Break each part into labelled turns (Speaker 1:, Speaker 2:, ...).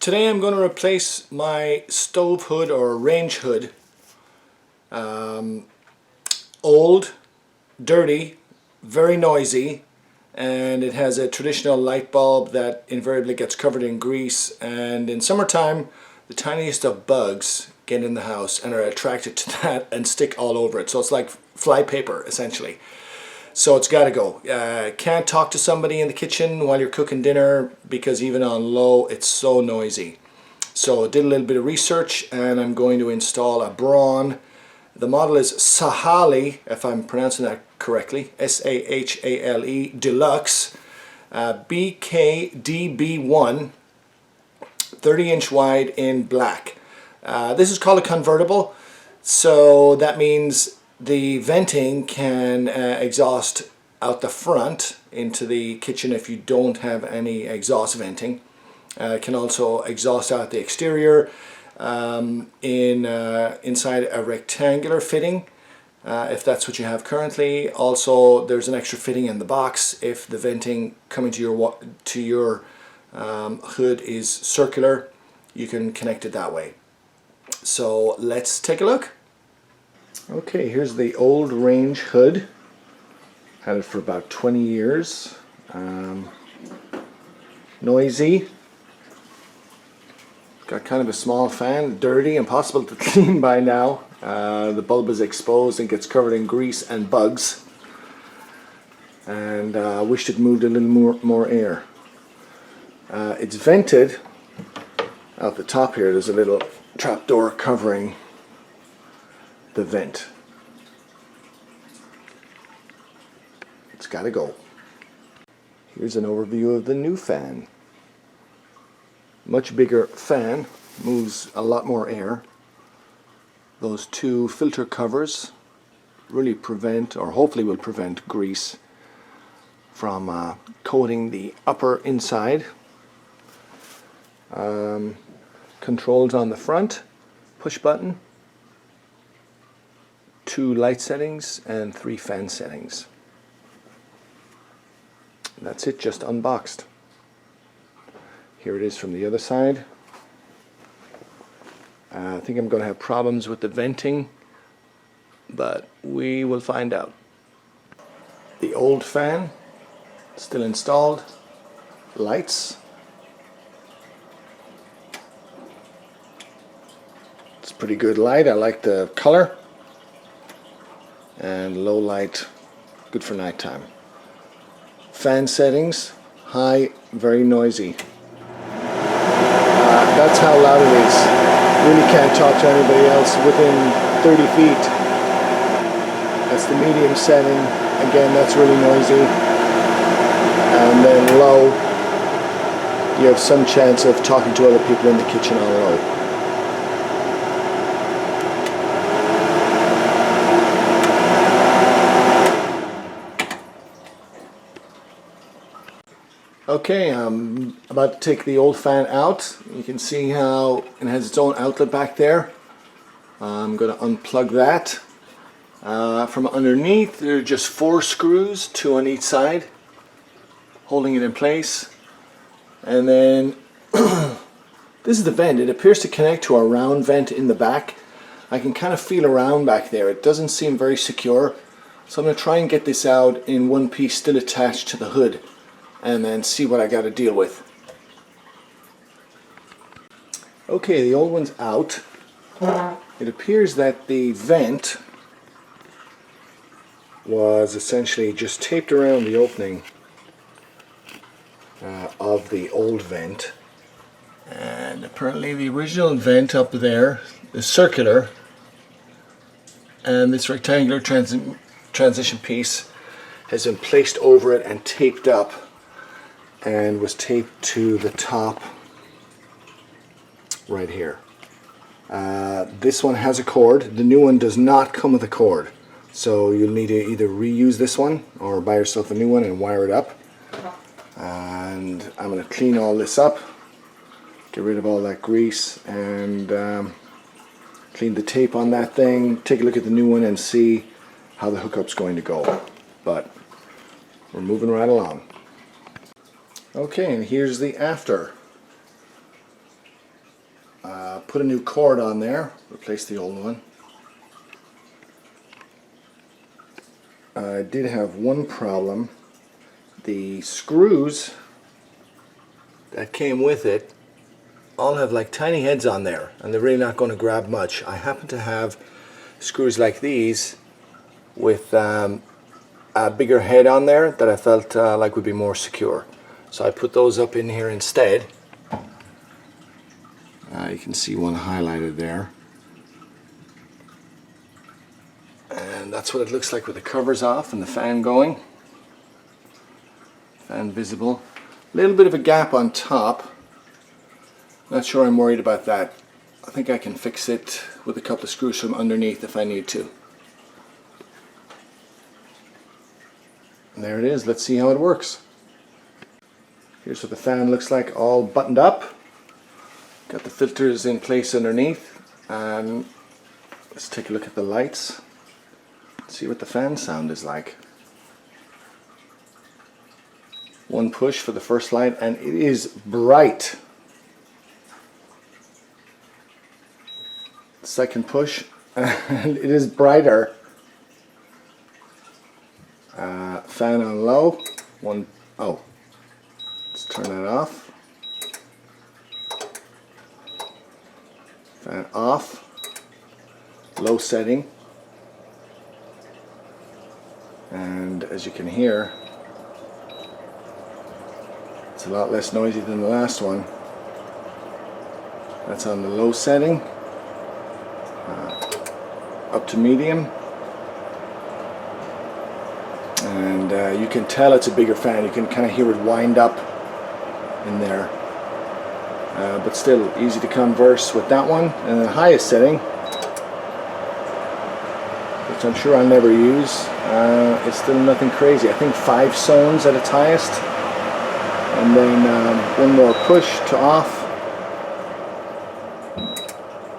Speaker 1: Today I'm going to replace my stove hood or range hood. Old, dirty, very noisy, and it has a traditional light bulb that invariably gets covered in grease, and in summertime the tiniest of bugs get in the house and are attracted to that and stick all over it. So it's like fly paper essentially. So it's got to go. Can't talk to somebody in the kitchen while you're cooking dinner because even on low it's so noisy. So I did a little bit of research and I'm going to install a Broan. The model is Sahale, if I'm pronouncing that correctly, S-A-H-A-L-E Deluxe, BKDB1, 30-inch wide in black. This is called a convertible, so that means the venting can exhaust out the front into the kitchen if you don't have any exhaust venting. It can also exhaust out the exterior inside a rectangular fitting if that's what you have currently. Also, there's an extra fitting in the box if the venting coming to your hood is circular. You can connect it that way. So let's take a look. Okay, here's the old range hood. Had it for about 20 years. Noisy. Got kind of a small fan, dirty, impossible to clean by now. The bulb is exposed and gets covered in grease and bugs. And I wished it moved a little more air. It's vented out the top here. There's a little trapdoor covering the vent. It's got to go. Here's an overview of the new fan. Much bigger fan, moves a lot more air. Those two filter covers really prevent, or hopefully will prevent, grease from coating the upper inside. Controls on the front, push button, 2 light settings and 3 fan settings. That's it, just unboxed. Here it is from the other side. I think I'm going to have problems with the venting, but we will find out. The old fan, still installed. Lights. It's pretty good light. I like the color. And low light, good for nighttime. Fan settings, high, very noisy. That's how loud it is. Really can't talk to anybody else within 30 feet. That's the medium setting. Again, that's really noisy. And then low, you have some chance of talking to other people in the kitchen on low. Okay, I'm about to take the old fan out. You can see how it has its own outlet back there. I'm going to unplug that. From underneath, there are just 4 screws, 2 on each side, holding it in place. And then, this is the vent. It appears to connect to a round vent in the back. I can kind of feel around back there. It doesn't seem very secure. So I'm going to try and get this out in one piece still attached to the hood, and then see what I got to deal with. Okay, the old one's out. It appears that the vent was essentially just taped around the opening of the old vent. And apparently the original vent up there is circular, and this rectangular transition piece has been placed over it and taped up, and was taped to the top right here. This one has a cord. The new one does not come with a cord, so you'll need to either reuse this one or buy yourself a new one and wire it up. And I'm going to clean all this up, get rid of all that grease, and clean the tape on that thing, take a look at the new one and see how the hookup's going to go. But we're moving right along. Okay, and here's the after. put a new cord on there, replace the old one. I did have one problem. The screws that came with it all have like tiny heads on there, and they're really not going to grab much. I happen to have screws like these with a bigger head on there that I felt like would be more secure. So I put those up in here instead. You can see one highlighted there. And that's what it looks like with the covers off and the fan going. Fan visible. A little bit of a gap on top. Not sure I'm worried about that. I think I can fix it with a couple of screws from underneath if I need to. And there it is. Let's see how it works. Here's what the fan looks like, all buttoned up. Got the filters in place underneath. And let's take a look at the lights. See what the fan sound is like. One push for the first light, and it is bright. Second push, and it is brighter. Fan on low. Oh, let's turn that off. Fan off. Low setting. And as you can hear, it's a lot less noisy than the last one. That's on the low setting. Up to medium. And you can tell it's a bigger fan. You can kind of hear it wind up in there. But still easy to converse with that one. And the highest setting, which I'm sure I'll never use, it's still nothing crazy. I think 5 zones at its highest. And then one more push to off.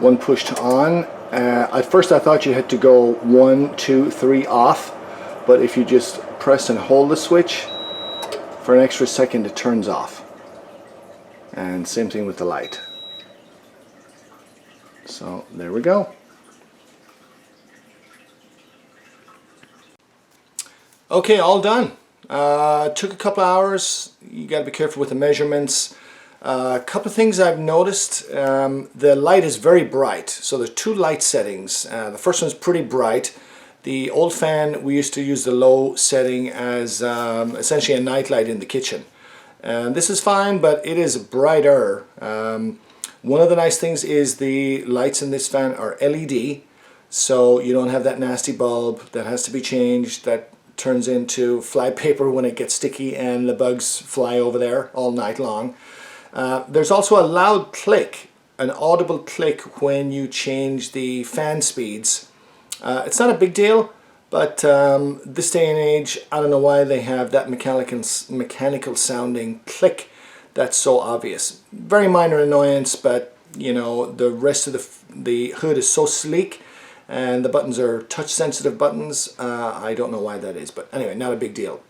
Speaker 1: One push to on. At first I thought you had to go 1, 2, 3 off, but if you just press and hold the switch for an extra second, it turns off. And same thing with the light. So there we go. Okay, all done. Took a couple hours. You got to be careful with the measurements. A couple of things I've noticed. The light is very bright. So there's 2 light settings. The first one's pretty bright. The old fan, we used to use the low setting as essentially a night light in the kitchen. This is fine, but it is brighter. One of the nice things is the lights in this fan are LED, so you don't have that nasty bulb that has to be changed, that turns into flypaper when it gets sticky and the bugs fly over there all night long. There's also a loud click, an audible click when you change the fan speeds. It's not a big deal, but this day and age, I don't know why they have that mechanical sounding click that's so obvious. Very minor annoyance, but you know, the rest of the hood is so sleek and the buttons are touch sensitive buttons. I don't know why that is, but anyway, not a big deal.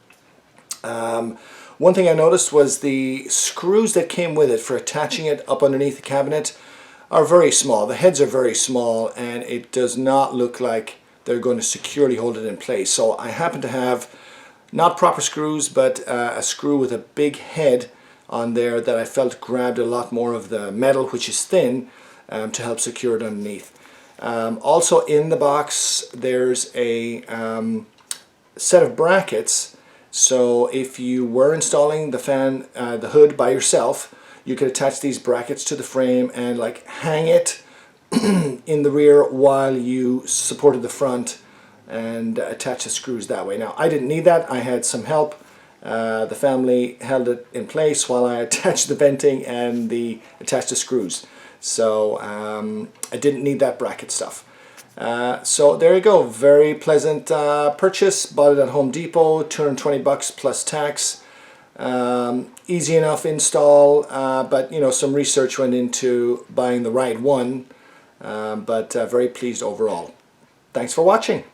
Speaker 1: One thing I noticed was the screws that came with it for attaching it up underneath the cabinet are very small. The heads are very small, and it does not look like they're going to securely hold it in place. So I happen to have not proper screws, but a screw with a big head on there that I felt grabbed a lot more of the metal, which is thin, to help secure it underneath. Also in the box there's a set of brackets, so if you were installing the fan, the hood by yourself, you could attach these brackets to the frame and like hang it in the rear while you supported the front and attach the screws that way. Now I didn't need that, I had some help. The family held it in place while I attached the venting and attached the screws. So I didn't need that bracket stuff. So there you go, very pleasant purchase. Bought it at Home Depot, 220 bucks plus tax. Easy enough install, but you know, some research went into buying the right one, but very pleased overall. Thanks for watching.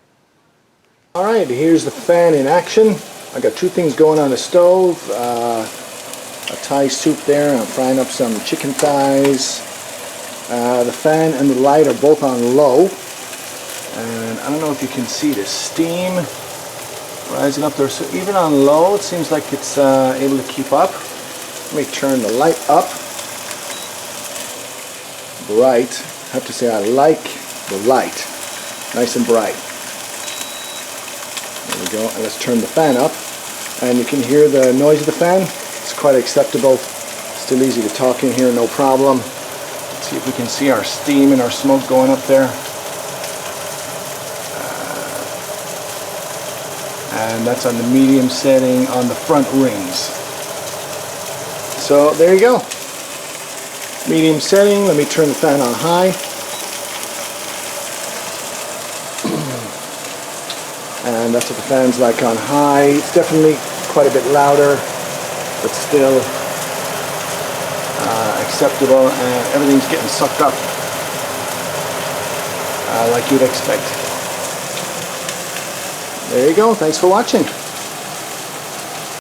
Speaker 1: Alright, here's the fan in action. I got 2 things going on the stove. A Thai soup there, I'm frying up some chicken thighs. The fan and the light are both on low, and I don't know if you can see the steam rising up there. So even on low, it seems like it's able to keep up. Let me turn the light up. Bright. I have to say I like the light. Nice and bright. There we go. And let's turn the fan up. And you can hear the noise of the fan. It's quite acceptable. Still easy to talk in here, no problem. Let's see if we can see our steam and our smoke going up there. And that's on the medium setting on the front rings. So there you go. Medium setting. Let me turn the fan on high. And that's what the fan's like on high. It's definitely quite a bit louder, but still acceptable, and everything's getting sucked up like you'd expect. There you go. Thanks for watching.